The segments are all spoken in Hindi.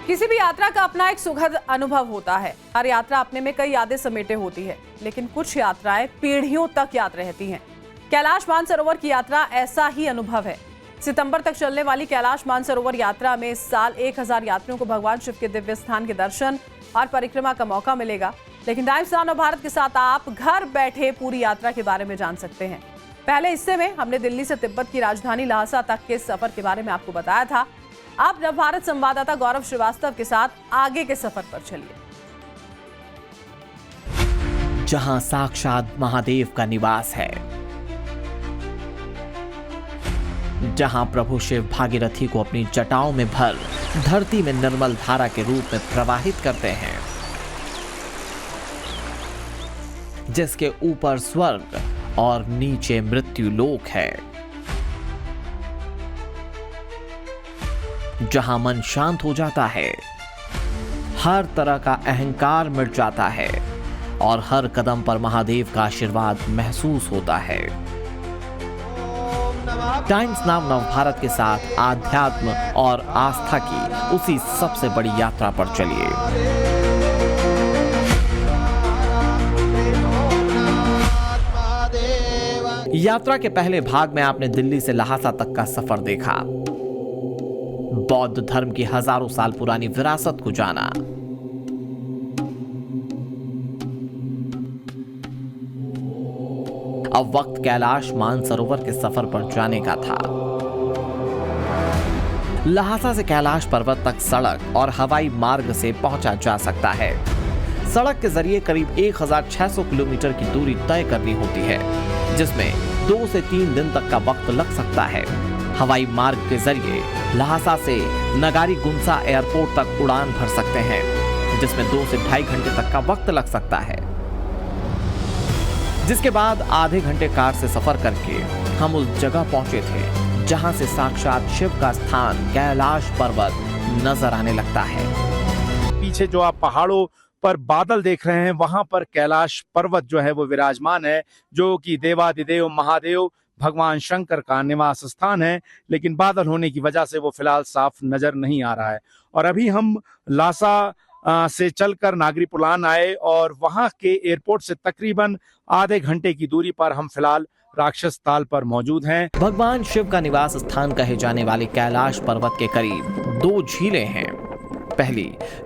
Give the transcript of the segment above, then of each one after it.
किसी भी यात्रा का अपना एक सुखद अनुभव होता है। हर यात्रा अपने में कई यादें समेटे होती है, लेकिन कुछ यात्राएं पीढ़ियों तक याद रहती हैं। कैलाश मानसरोवर की यात्रा ऐसा ही अनुभव है। सितंबर तक चलने वाली कैलाश मानसरोवर यात्रा में इस साल 1000 यात्रियों को भगवान शिव के दिव्य स्थान के दर्शन और परिक्रमा का मौका मिलेगा। लेकिन टाइम्स नाउ भारत के साथ आप घर बैठे पूरी यात्रा के बारे में जान सकते हैं। पहले हिस्से में हमने दिल्ली से तिब्बत की राजधानी ल्हासा तक के सफर के बारे में आपको बताया था। आप नव भारत संवाददाता गौरव श्रीवास्तव के साथ आगे के सफर पर चलिए। जहां साक्षात महादेव का निवास है, जहां प्रभु शिव भागीरथी को अपनी जटाओं में भर धरती में निर्मल धारा के रूप में प्रवाहित करते हैं, जिसके ऊपर स्वर्ग और नीचे मृत्यु लोक है, जहां मन शांत हो जाता है, हर तरह का अहंकार मिट जाता है और हर कदम पर महादेव का आशीर्वाद महसूस होता है। टाइम्स नाउ नव भारत के साथ आध्यात्म और आस्था की उसी सबसे बड़ी यात्रा पर चलिए। यात्रा के पहले भाग में आपने दिल्ली से ल्हासा तक का सफर देखा, बौद्ध धर्म की हजारों साल पुरानी विरासत को जाना, अब वक्त कैलाश मानसरोवर के सफर पर जाने का था। ल्हासा से कैलाश पर्वत तक सड़क और हवाई मार्ग से पहुंचा जा सकता है। सड़क के जरिए करीब 1600 किलोमीटर की दूरी तय करनी होती है, जिसमें 2 से 3 दिन तक का वक्त लग सकता है। हवाई मार्ग के जरिए ल्हासा से नगारी गुंसा एयरपोर्ट तक उड़ान भर सकते हैं, जिसमें 2 से 2.5 घंटे तक का वक्त लग सकता है। जिसके बाद आधे घंटे कार से सफर करके हम उस जगह पहुंचे थे जहां से साक्षात शिव का स्थान कैलाश पर्वत नजर आने लगता है। पीछे जो आप पहाड़ों पर बादल देख रहे हैं, वहां पर कैलाश पर्वत जो है वो विराजमान है, जो कि देवादिदेव महादेव भगवान शंकर का निवास स्थान है। लेकिन बादल होने की वजह से वो फिलहाल साफ नजर नहीं आ रहा है। और अभी हम ल्हासा से चलकर नागरी पुलान आए और वहां के एयरपोर्ट से तकरीबन आधे घंटे की दूरी पर हम फिलहाल राक्षस ताल पर मौजूद हैं। भगवान शिव का निवास स्थान कहे जाने वाले कैलाश पर्वत के करीब 2 झीलें हैं। पहली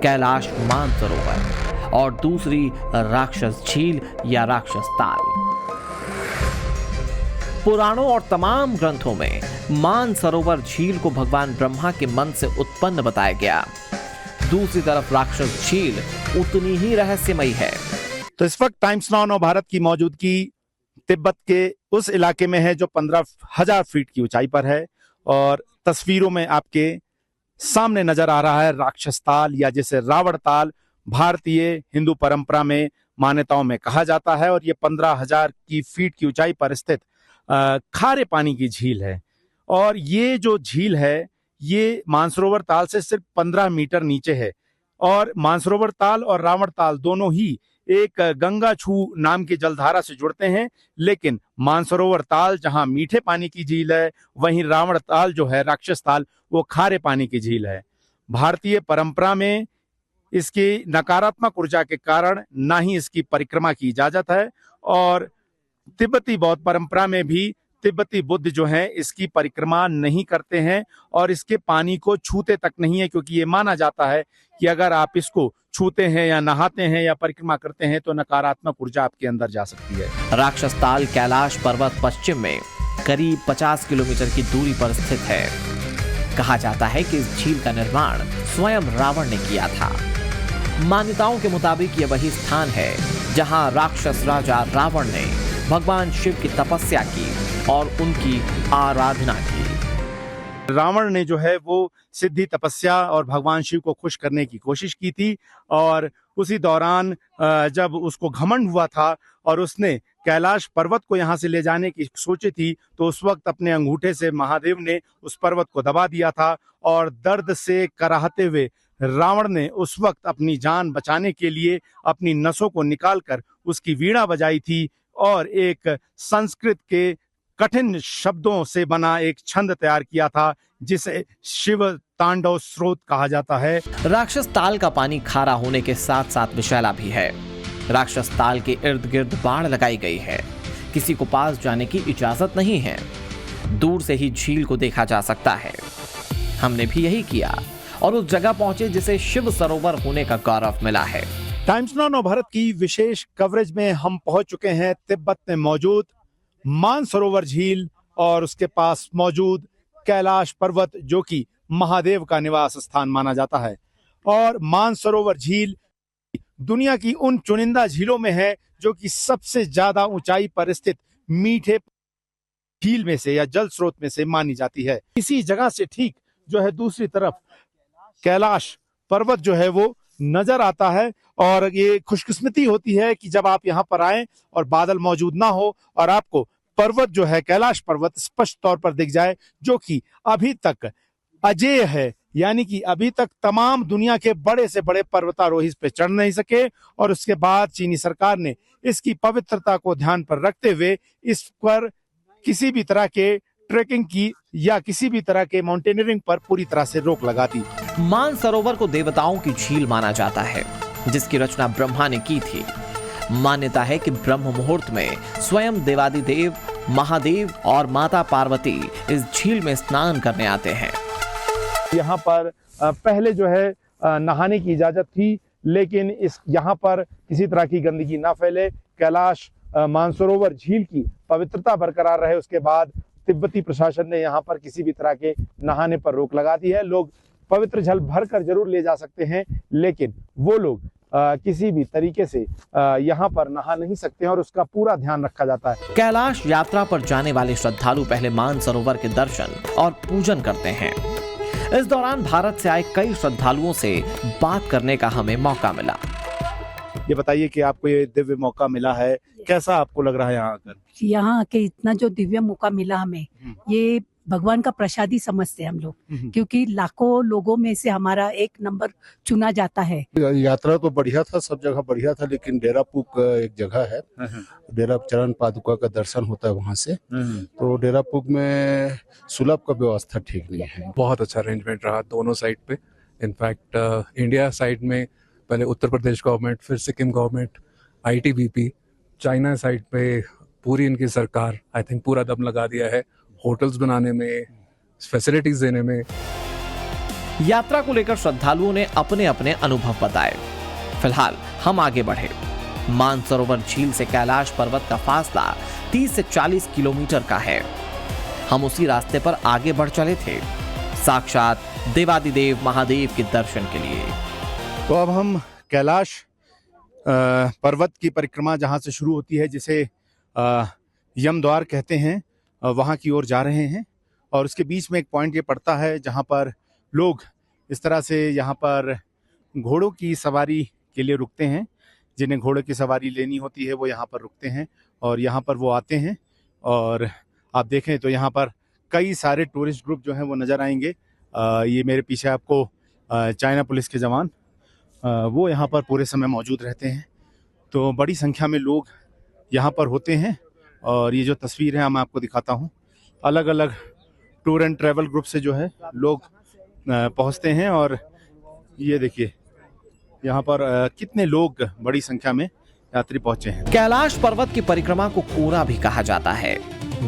कैलाश मानसरोवर और दूसरी राक्षस झील या राक्षस ताल। पुराणों और तमाम ग्रंथों में मानसरोवर झील को भगवान ब्रह्मा के मन से उत्पन्न बताया गया। दूसरी तरफ राक्षस झील उतनी ही रहस्यमयी है। तो इस वक्त टाइम्स नाउ भारत की मौजूदगी तिब्बत के उस इलाके में है जो 15,000 फीट की ऊंचाई पर है। और तस्वीरों में आपके सामने नजर आ रहा है राक्षस ताल, या जिसे रावण ताल भारतीय हिंदू परंपरा में मान्यताओं में कहा जाता है। और ये 15,000 की फीट की ऊंचाई पर स्थित खारे पानी की झील है। और ये जो झील है ये मानसरोवर ताल से सिर्फ 15 मीटर नीचे है। और मानसरोवर ताल और रावण ताल दोनों ही एक गंगा छू नाम की जलधारा से जुड़ते हैं। लेकिन मानसरोवर ताल जहां मीठे पानी की झील है, वहीं रावण ताल जो है राक्षस ताल वो खारे पानी की झील है। भारतीय परंपरा में इसकी नकारात्मक ऊर्जा के कारण ना ही इसकी परिक्रमा की इजाजत है। और तिब्बती बौद्ध परंपरा में भी तिब्बती बुद्ध जो हैं इसकी परिक्रमा नहीं करते हैं और इसके पानी को छूते तक नहीं है, क्योंकि ये माना जाता है कि अगर आप इसको छूते हैं या नहाते हैं या परिक्रमा करते हैं तो नकारात्मक ऊर्जा आपके अंदर जा सकती है। राक्षस ताल कैलाश पर्वत पश्चिम में करीब 50 किलोमीटर की दूरी पर स्थित है। कहा जाता है कि इस झील का निर्माण स्वयं रावण ने किया था। मान्यताओं के मुताबिक यह वही स्थान है जहां राक्षस राजा रावण ने भगवान शिव की तपस्या की और उनकी आराधना की। रावण ने जो है वो सिद्धि तपस्या और भगवान शिव को खुश करने की कोशिश की थी। और उसी दौरान जब उसको घमंड हुआ था और उसने कैलाश पर्वत को यहाँ से ले जाने की सोची थी, तो उस वक्त अपने अंगूठे से महादेव ने उस पर्वत को दबा दिया था। और दर्द से कराहते हुए रावण ने उस वक्त अपनी जान बचाने के लिए अपनी नसों को निकालकर उसकी वीणा बजाई थी और एक संस्कृत के कठिन शब्दों से बना एक छंद तैयार किया था जिसे शिव तांडव स्रोत कहा जाता है। राक्षस ताल का पानी खारा होने के साथ साथ विषैला भी है। राक्षस ताल के इर्द गिर्द बाड़ लगाई गई है। किसी को पास जाने की इजाजत नहीं है। दूर से ही झील को देखा जा सकता है। हमने भी यही किया और उस जगह पहुंचे जिसे शिव सरोवर होने का गौरव मिला है। टाइम्स नाउ नवभारत की विशेष कवरेज में हम पहुंच चुके हैं तिब्बत में मौजूद मानसरोवर झील और उसके पास मौजूद कैलाश पर्वत, जो कि महादेव का निवास स्थान माना जाता है। और मानसरोवर झील दुनिया की उन चुनिंदा झीलों में है जो कि सबसे ज्यादा ऊंचाई पर स्थित मीठे झील में से या जल स्रोत में से मानी जाती है। इसी जगह से ठीक जो है दूसरी तरफ कैलाश पर्वत जो है वो नजर आता है। और ये खुशकिस्मती होती है कि जब आप यहाँ पर आए और बादल मौजूद ना हो और आपको पर्वत जो है कैलाश पर्वत स्पष्ट तौर पर दिख जाए, जो कि अभी तक अजेय है, यानी कि अभी तक तमाम दुनिया के बड़े से बड़े पर्वतारोही इस पे चढ़ नहीं सके। और उसके बाद चीनी सरकार ने इसकी पवित्रता को ध्यान पर रखते हुए इस पर किसी भी तरह के ट्रेकिंग की या किसी भी तरह के माउंटेनियरिंग पर पूरी तरह से रोक लगा दी। मानसरोवर को देवताओं की झील माना जाता है, जिसकी रचना ब्रह्मा ने की थी। मान्यता है कि ब्रह्म मुहूर्त में स्वयं देवादिदेव महादेव और माता पार्वती इस झील में स्नान करने आते हैं। यहाँ पर पहले जो है नहाने की इजाजत थी, लेकिन इस यहाँ पर किसी तरह की गंदगी ना फैले, कैलाश मानसरोवर झील की पवित्रता बरकरार रहे, उसके बाद तिब्बती प्रशासन ने यहाँ पर किसी भी तरह के नहाने पर रोक लगा दी है। लोग पवित्र जल भर कर जरूर ले जा सकते हैं, लेकिन वो लोग किसी भी तरीके से यहाँ पर नहा नहीं सकते हैं और उसका पूरा ध्यान रखा जाता है। कैलाश यात्रा पर जाने वाले श्रद्धालु पहले मानसरोवर के दर्शन और पूजन करते हैं। इस दौरान भारत से आए कई श्रद्धालुओं से बात करने का हमें मौका मिला। ये बताइए कि आपको ये दिव्य मौका मिला है, कैसा आपको लग रहा है यहाँ आकर? यहाँ आके इतना जो दिव्य मौका मिला हमें, ये भगवान का प्रसाद ही समझते हैं हम लोग, क्योंकि लाखों लोगों में से हमारा एक नंबर चुना जाता है। यात्रा तो बढ़िया था, सब जगह बढ़िया था, लेकिन डेरापुक एक जगह है, डेरा चरण पादुका का दर्शन होता है वहाँ से, तो डेरापुक में सुलभ का व्यवस्था ठीक नहीं है। बहुत अच्छा अरेंजमेंट रहा दोनों साइड पे। इनफैक्ट इंडिया साइड में पहले उत्तर प्रदेश गवर्नमेंट, फिर Sikkim government, ITBP, China side पे पूरी इनकी सरकार आई थिंक पूरा दम लगा दिया है होटल्स बनाने में, फैसिलिटीज देने में। यात्रा को लेकर श्रद्धालुओं ने अपने अपने अनुभव बताए। फिलहाल हम आगे बढ़े। मानसरोवर झील से कैलाश पर्वत का फासला 30 से 40 किलोमीटर का है। हम उसी रास्ते पर आगे बढ़ चले थे, साक्षात देवादिदेव महादेव के दर्शन के लिए। तो अब हम कैलाश पर्वत की परिक्रमा जहाँ से शुरू होती है, जिसे यमद्वार कहते हैं, वहाँ की ओर जा रहे हैं। और उसके बीच में एक पॉइंट ये पड़ता है जहाँ पर लोग इस तरह से यहाँ पर घोड़ों की सवारी के लिए रुकते हैं। जिन्हें घोड़े की सवारी लेनी होती है वो यहाँ पर रुकते हैं और यहाँ पर वो आते हैं। और आप देखें तो यहाँ पर कई सारे टूरिस्ट ग्रुप जो हैं वो नज़र आएंगे। ये मेरे पीछे आपको चाइना पुलिस के जवान वो यहाँ पर पूरे समय मौजूद रहते हैं। तो बड़ी संख्या में लोग यहाँ पर होते हैं। और ये जो तस्वीर है मैं आपको दिखाता हूँ, अलग अलग टूर एंड ट्रैवल ग्रुप से जो है लोग पहुँचते हैं। और ये देखिए यहाँ पर कितने लोग बड़ी संख्या में यात्री पहुँचे हैं। कैलाश पर्वत की परिक्रमा को कोरा भी कहा जाता है।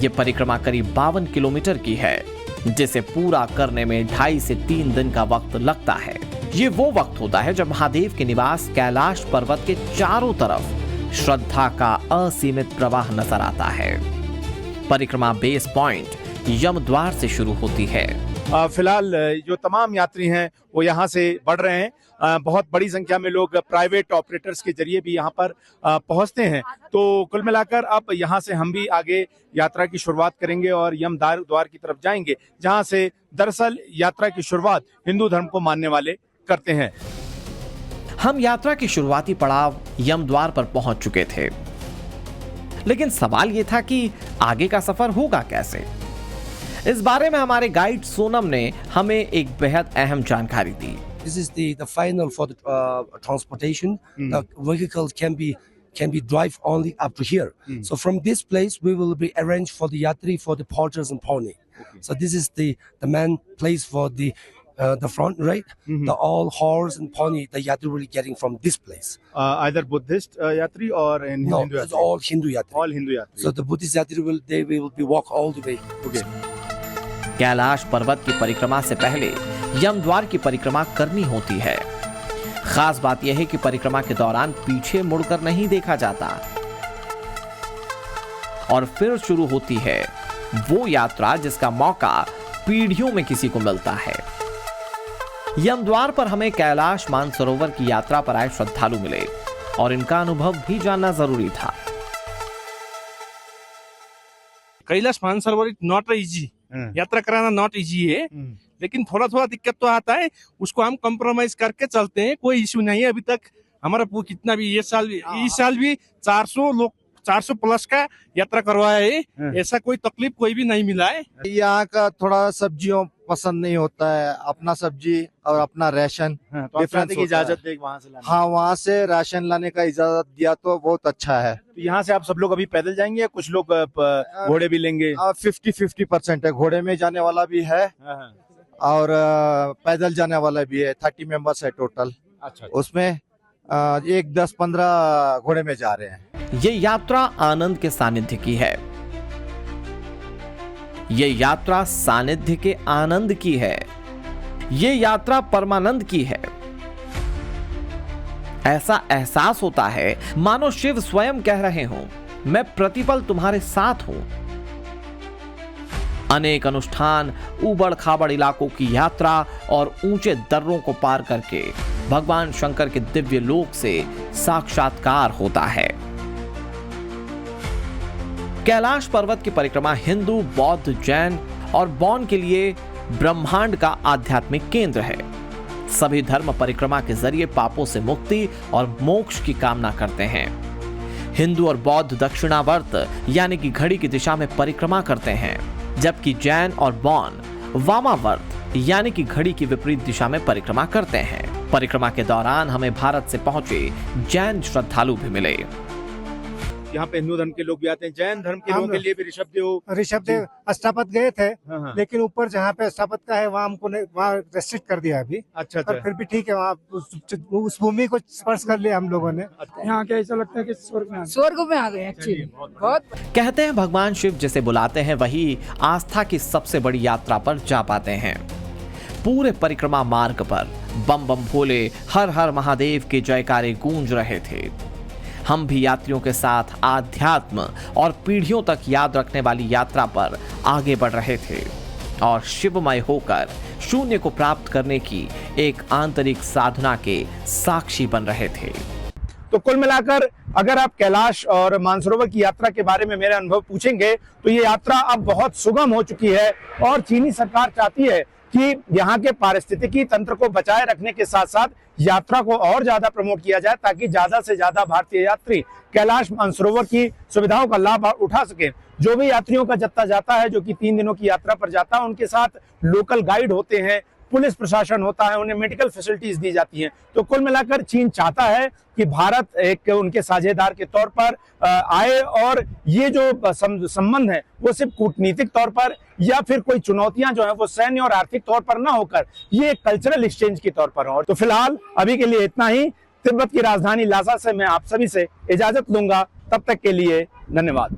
ये परिक्रमा करीब 52 किलोमीटर की है, जिसे पूरा करने में 2.5 से 3 दिन का वक्त लगता है। ये वो वक्त होता है जब महादेव के निवास कैलाश पर्वत के चारों तरफ श्रद्धा का असीमित प्रवाह नजर आता है। परिक्रमा बेस पॉइंट यमद्वार से शुरू होती है। फिलहाल जो तमाम यात्री हैं वो यहाँ से बढ़ रहे हैं। बहुत बड़ी संख्या में लोग प्राइवेट ऑपरेटर्स के जरिए भी यहाँ पर पहुँचते हैं। तो कुल मिलाकर अब यहाँ से हम भी आगे यात्रा की शुरुआत करेंगे और यमद्वार की तरफ जाएंगे, जहाँ से दरअसल यात्रा की शुरुआत हिंदू धर्म को मानने वाले करते हैं। हम यात्रा की शुरुआती पड़ाव यमद्वार पर पहुंच चुके थे, लेकिन सवाल यह था कि आगे का सफर होगा कैसे। इस बारे में हमारे गाइड सोनम ने हमें एक बेहद अहम जानकारी दी। This is the final for the transportation. The vehicle can be can be drive only up to here. So from this place, we will be arranged for the yatri, for the porters and pony. So this is the main place for the front, right? The all horse and pony, the yatri will be getting from this place. Either Buddhist yatri or in No, Hindu it's yatri? all Hindu yatri. All Hindu yatri. So the Buddhist yatri will be walk all the way. Okay. Kailash पर्वत की परिक्रमा से पहले यमद्वार की परिक्रमा करनी होती है। खास बात यह है कि परिक्रमा के दौरान पीछे मुड़कर नहीं देखा जाता और फिर शुरू होती है वो यात्रा जिसका मौका पीढ़ियों में किसी को मिलता है। यमद्वार पर हमें कैलाश मानसरोवर की यात्रा पर आए श्रद्धालु मिले और इनका अनुभव भी जानना जरूरी था। Kailash Mansarovar is not easy, यात्रा कराना नॉट इजी है, लेकिन थोड़ा थोड़ा दिक्कत तो आता है, उसको हम कॉम्प्रोमाइज करके चलते हैं, कोई इश्यू नहीं है। अभी तक हमारा कितना भी इस साल भी 400 प्लस का यात्रा करवाया है, ऐसा कोई तकलीफ कोई भी नहीं मिला है। यहाँ का थोड़ा सब्जियों पसंद नहीं होता है, अपना सब्जी और अपना राशन तो आप की इजाजत दे वहां से लाने? हाँ, वहाँ से राशन लाने का इजाजत दिया तो बहुत अच्छा है। तो यहाँ से आप सब लोग अभी पैदल जाएंगे या कुछ लोग घोड़े भी लेंगे? 50-50% है, घोड़े में जाने वाला भी है और पैदल जाने वाला भी है। 30 मेंबर्स है टोटल। अच्छा। उसमें 10-15 घोड़े में जा रहे हैं। ये यात्रा आनंद के सानिध्य की है। ये यात्रा सानिध्य के आनंद की है। ये यात्रा परमानंद की है। ऐसा एहसास होता है मानो शिव स्वयं कह रहे हों, मैं प्रतिपल तुम्हारे साथ हूं। अनेक अनुष्ठान, उबड़ खाबड़ इलाकों की यात्रा और ऊंचे दर्रों को पार करके भगवान शंकर के दिव्य लोक से साक्षात्कार होता है। कैलाश पर्वत की परिक्रमा हिंदू, बौद्ध, जैन और बौन के लिए ब्रह्मांड का आध्यात्मिक केंद्र है। सभी धर्म परिक्रमा के जरिए पापों से मुक्ति और मोक्ष की कामना करते हैं। हिंदू और बौद्ध दक्षिणावर्त यानी कि घड़ी की दिशा में परिक्रमा करते हैं, जबकि जैन और बौन वामावर्त यानी कि घड़ी की विपरीत दिशा में परिक्रमा करते हैं। परिक्रमा के दौरान हमें भारत से पहुंचे जैन श्रद्धालु भी मिले। यहाँ पे हिंदू धर्म के लोग भी आते हैं, जैन धर्म के लोगों के लिए भी ऋषभदेव अष्टापद गए थे, हाँ। लेकिन ऊपर जहाँ पे अष्टापद का है वहाँ हमको वहाँ रेस्ट्रिक्ट कर दिया अभी। अच्छा। पर फिर भी ठीक है, वहाँ उस भूमि को स्पर्श कर लिया हम लोगों ने। यहाँ के ऐसा लगता है कि स्वर्ग में आ गए एक्चुअली। बहुत कहते हैं भगवान शिव जिसे बुलाते हैं वही आस्था की सबसे बड़ी यात्रा पर जा पाते हैं। पूरे परिक्रमा मार्ग पर बम बम भोले, हर हर महादेव के जयकारे गूंज रहे थे। हम भी यात्रियों के साथ आध्यात्म और पीढ़ियों तक याद रखने वाली यात्रा पर आगे बढ़ रहे थे और शिवमय होकर शून्य को प्राप्त करने की एक आंतरिक साधना के साक्षी बन रहे थे। तो कुल मिलाकर अगर आप कैलाश और मानसरोवर की यात्रा के बारे में मेरा अनुभव पूछेंगे तो ये यात्रा अब बहुत सुगम हो चुकी है और चीनी सरकार चाहती है कि यहाँ के पारिस्थितिकी तंत्र को बचाए रखने के साथ साथ यात्रा को और ज्यादा प्रमोट किया जाए ताकि ज्यादा से ज्यादा भारतीय यात्री कैलाश मानसरोवर की सुविधाओं का लाभ उठा सके। जो भी यात्रियों का जत्था जाता है, जो कि 3 दिनों की यात्रा पर जाता है, उनके साथ लोकल गाइड होते हैं, पुलिस प्रशासन होता है, उन्हें मेडिकल फैसिलिटीज दी जाती हैं। तो कुल मिलाकर चीन चाहता है कि भारत एक उनके साझेदार के तौर पर आए और ये जो संबंध है वो सिर्फ कूटनीतिक तौर पर या फिर कोई चुनौतियां जो है वो सैन्य और आर्थिक तौर पर ना होकर ये कल्चरल एक्सचेंज के तौर पर हो। तो फिलहाल अभी के लिए इतना ही। तिब्बत की राजधानी लासा से मैं आप सभी से इजाजत लूंगा। तब तक के लिए धन्यवाद।